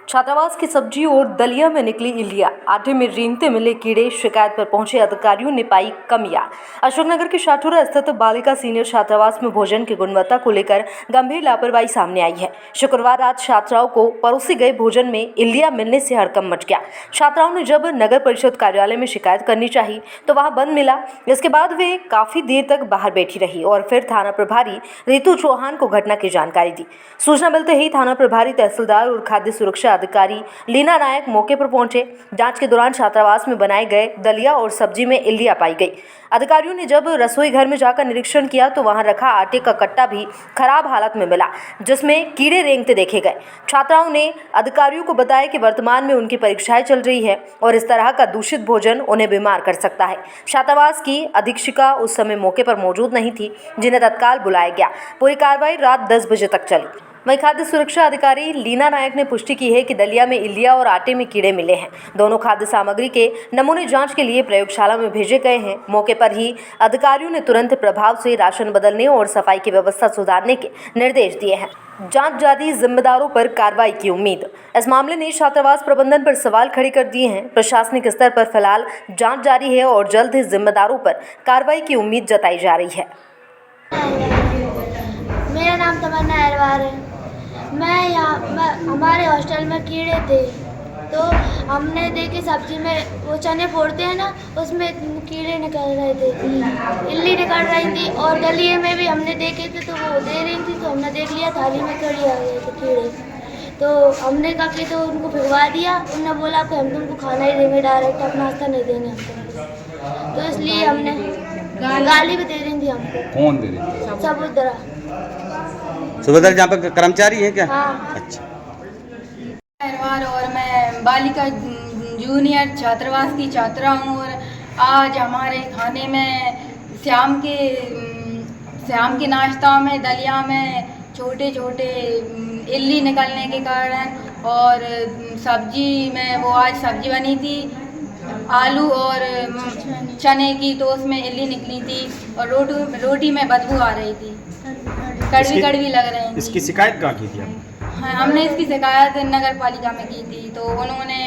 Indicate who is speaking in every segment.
Speaker 1: छात्रावास की सब्जी और दलिया में निकली इल्लियां, आटे में रेंगते मिले कीड़े, शिकायत पर पहुंचे अधिकारियों ने पाई कमियां। अशोकनगर के शाठुरा स्थित बालिका सीनियर छात्रावास में भोजन की गुणवत्ता को लेकर गंभीर लापरवाही सामने आई है। शुक्रवार रात छात्राओं को परोसे गए भोजन में इल्लियां मिलने से हड़कंप मच गया। छात्राओं ने जब नगर परिषद कार्यालय में शिकायत करनी चाही तो वहां बंद मिला। इसके बाद वे काफी देर तक बाहर बैठी रही और फिर थाना प्रभारी रितु चौहान को घटना की जानकारी दी। सूचना मिलते ही थाना प्रभारी, तहसीलदार और खाद्य सुरक्षा अधिकारी लीना नायक मौके पर पहुंचे। जांच के दौरान छात्रावास में बनाए गए दलिया और सब्जी में इल्लियां पाई गई। अधिकारियों ने जब रसोई घर में जाकर निरीक्षण किया तो वहां रखा आटे का कट्टा भी खराब हालत में मिला, जिसमें कीड़े रेंगते देखे गए। छात्राओं ने अधिकारियों को बताया कि वर्तमान में उनकी परीक्षाएं चल रही है और इस तरह का दूषित भोजन उन्हें बीमार कर सकता है। छात्रावास की अधीक्षिका उस समय मौके पर मौजूद नहीं थी, जिन्हें तत्काल बुलाया गया। पूरी कार्रवाई रात 10 बजे तक चली। वहीं खाद्य सुरक्षा अधिकारी लीना नायक ने पुष्टि की है कि दलिया में इल्लियां और आटे में कीड़े मिले हैं। दोनों खाद्य सामग्री के नमूने जांच के लिए प्रयोगशाला में भेजे गए हैं। मौके पर ही अधिकारियों ने तुरंत प्रभाव से राशन बदलने और सफाई की व्यवस्था सुधारने के निर्देश दिए हैं। जांच जारी, जिम्मेदारों पर कार्रवाई की उम्मीद। इस मामले ने छात्रावास प्रबंधन पर सवाल खड़े कर दिए हैं। प्रशासनिक स्तर पर फिलहाल जांच जारी है और जल्द ही जिम्मेदारों पर कार्रवाई की उम्मीद जताई जा रही है।
Speaker 2: मेरा नाम तमन्ना अहरवार है। हमारे हॉस्टल में कीड़े थे तो हमने देखे सब्जी में वो चने फोड़ते हैं ना, उसमें कीड़े निकल रहे थे, इल्ली निकल रही थी। और दलिए में भी हमने देखे थे तो वो दे रही थी तो हमने देख लिया थाली में कीड़े आ गए थे कीड़े। तो हमने कहा कि तो उनको भिजवा दिया। उन्होंने बोला कि हम तुमको खाना ही देंगे, डायरेक्ट अपना नाश्ता नहीं देंगे हमको। तो इसलिए हमने गाली भी दे रही थी हमको।
Speaker 3: कौन दे रही थी?
Speaker 2: सबुद्रा।
Speaker 3: सुभद्रा जहाँ पे कर्मचारी है क्या?
Speaker 2: हाँ।
Speaker 3: अच्छा।
Speaker 4: और मैं बालिका जूनियर छात्रावास की छात्रा हूँ और आज हमारे खाने में शाम के नाश्ता में दलिया में छोटे छोटे इल्ली निकलने के कारण और सब्जी में वो आज सब्जी बनी थी आलू और चने की, तो उसमें इल्ली निकली थी और रोटी में बदबू आ रही थी, कड़वी लग रही थी।
Speaker 5: इसकी शिकायत कहाँ की थी आप?
Speaker 4: हाँ, हमने इसकी शिकायत नगर पालिका में की थी। तो उन्होंने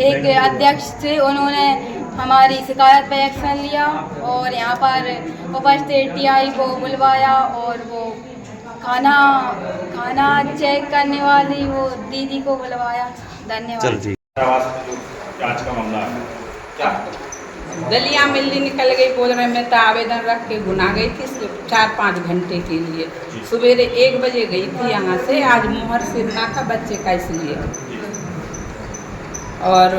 Speaker 4: एक अध्यक्ष से उन्होंने हमारी शिकायत पर एक्शन लिया और यहाँ पर उपस्थित टीआई को बुलवाया और वो खाना चेक करने वाली वो दीदी को बुलवाया। धन्यवाद।
Speaker 5: जांच का मामला है क्या?
Speaker 6: दलिया में इल्ली निकल गई, बोलने में तो आवेदन रख के गुना गई थी 4-5 घंटे के लिए। सवेरे 1 बजे गई थी यहाँ से, आज मुहर सिरना था बच्चे का इसलिए। और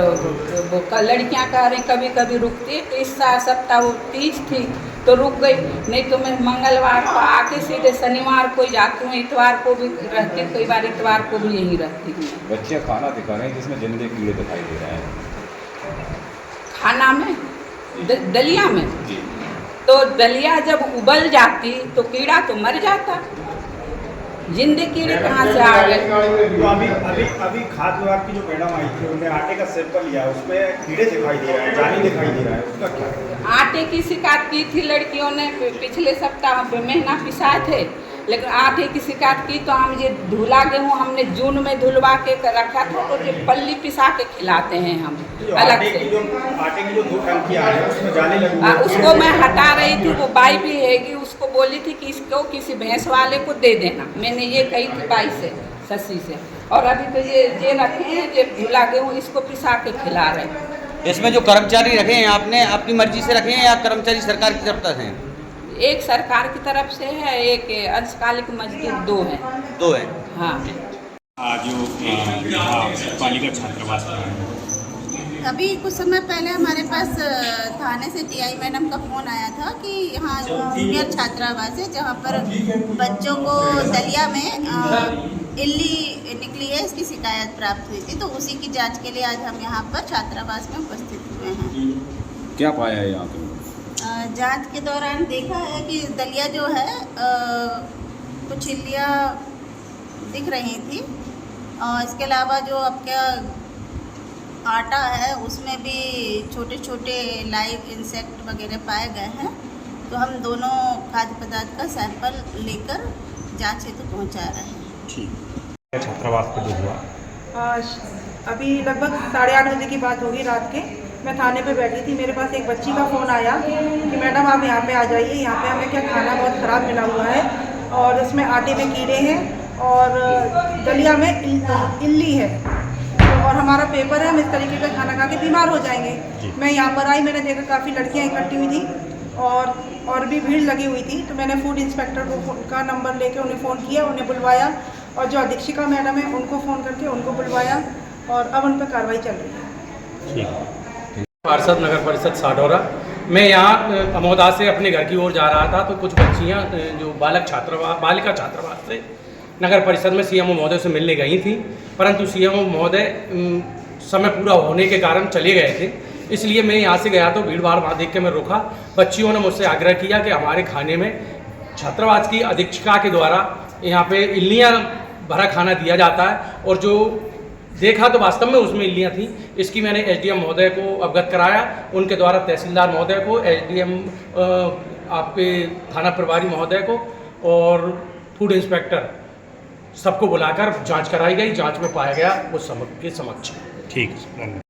Speaker 6: वो लड़कियाँ कह रही कभी कभी रुकती, तो इस सप्ताह वो 30 थी तो रुक गई, नहीं तो मैं मंगलवार को आके सीधे शनिवार को जाती हूँ, इतवार को भी रहती, कई बार इतवार को भी यहीं रहती हूँ।
Speaker 5: बच्चे खाना दिखा रहे हैं जिसमें जिंदे कीड़े दिखाई दे रहे हैं
Speaker 6: खाना में दलिया में। तो दलिया जब उबल जाती तो कीड़ा तो मर जाता, जिंदे कीड़े कहाँ से आ गए?
Speaker 5: तो अभी खाद्य विभाग की जो मैडम आई थी उन्होंने आटे का सैंपल लिया, उसमें कीड़े दिखाई दे रहे हैं, जाली दिखाई दे रहा है, उसका क्या?
Speaker 6: आटे की शिकायत की थी लड़कियों ने, पिछले सप्ताह महीना पिसाए थे, लेकिन आटे की शिकायत की तो हम ये धुला गेहूँ हमने जून में धुलवा के रखा था, तो ये पल्ली पिसा के खिलाते हैं हम अलग से।
Speaker 5: आटे की जो 2 टंकियाँ हैं उसमें जाली लगी,
Speaker 6: उसको मैं हटा रही थी, वो बाई भी हैगी, उसको बोली थी कि इसको किसी भैंस वाले को दे देना, मैंने ये कही थी बाई से, शशि से। और अभी तो ये रखे हैं, ये धुला गेहूँ इसको पिसा के खिला रहे हैं।
Speaker 3: इसमें जो कर्मचारी रखे हैं आपने अपनी मर्जी से रखे हैं या कर्मचारी सरकार की तरफ से हैं?
Speaker 6: एक सरकार की तरफ से है, एक अंशकालिक मजदूर 2 हैं।
Speaker 3: 2 हैं।
Speaker 6: हाँ।
Speaker 5: आज जो बालिका छात्रावास है,
Speaker 7: अभी कुछ समय पहले हमारे पास थाने से टीआई मैडम का फ़ोन आया था कि यहाँ जूनियर छात्रावास है जहाँ पर बच्चों को दलिया में इल्ली निकली है, इसकी शिकायत प्राप्त हुई थी। तो उसी की जांच के लिए आज हम यहाँ पर छात्रावास में उपस्थित हुए हैं।
Speaker 5: क्या पाया है यहाँ पे?
Speaker 7: जांच के दौरान देखा है कि दलिया जो है कुछ इल्लियाँ दिख रही थी और इसके अलावा जो आपका आटा है उसमें भी छोटे छोटे लाइव इंसेक्ट वगैरह पाए गए हैं। तो हम दोनों खाद्य पदार्थ का सैंपल लेकर जांच हेतु पहुंचा रहे हैं।
Speaker 5: ठीक। छात्रावास पे जो हुआ?
Speaker 8: अभी लगभग 8:30 बजे की बात होगी रात के। मैं थाने पे बैठी थी, मेरे पास एक बच्ची का फ़ोन आया कि मैडम आप यहाँ पे आ जाइए, यहाँ पे हमें क्या खाना बहुत ख़राब मिला हुआ है और उसमें आटे में कीड़े हैं और दलिया में इल्ली है और हमारा पेपर है, हम इस तरीके का खाना खा के बीमार हो जाएंगे। मैं यहाँ पर आई, मैंने देखा काफ़ी लड़कियाँ इकट्ठी हुई थी और भी भीड़ लगी हुई थी, तो मैंने फूड इंस्पेक्टर को का नंबर लेके उन्हें फ़ोन किया, उन्हें बुलवाया और जो अधीक्षिका मैडम है उनको फ़ोन करके उनको बुलवाया और अब उन पर कार्रवाई चल रही है।
Speaker 9: पार्षद नगर परिषद साढौरा। मैं यहाँ अमोदा से अपने घर की ओर जा रहा था तो कुछ बच्चियाँ जो बालिका छात्रावास से नगर परिषद में सीएमओ महोदय से मिलने गई थी, परंतु सीएमओ महोदय समय पूरा होने के कारण चले गए थे। इसलिए मैं यहाँ से गया तो भीड़ भाड़ वहाँ देख के मैं रुका। बच्चियों ने मुझसे आग्रह किया कि हमारे खाने में छात्रावास की अधीक्षिका के द्वारा यहाँ पे इल्लियाँ भरा खाना दिया जाता है और जो देखा तो वास्तव में उसमें इल्लियाँ थी। इसकी मैंने एसडीएम महोदय को अवगत कराया, उनके द्वारा तहसीलदार महोदय को, एसडीएम आपके थाना प्रभारी महोदय को और फूड इंस्पेक्टर सबको बुलाकर जांच कराई गई। जांच में पाया गया वो सबके समक्ष।
Speaker 5: ठीक है।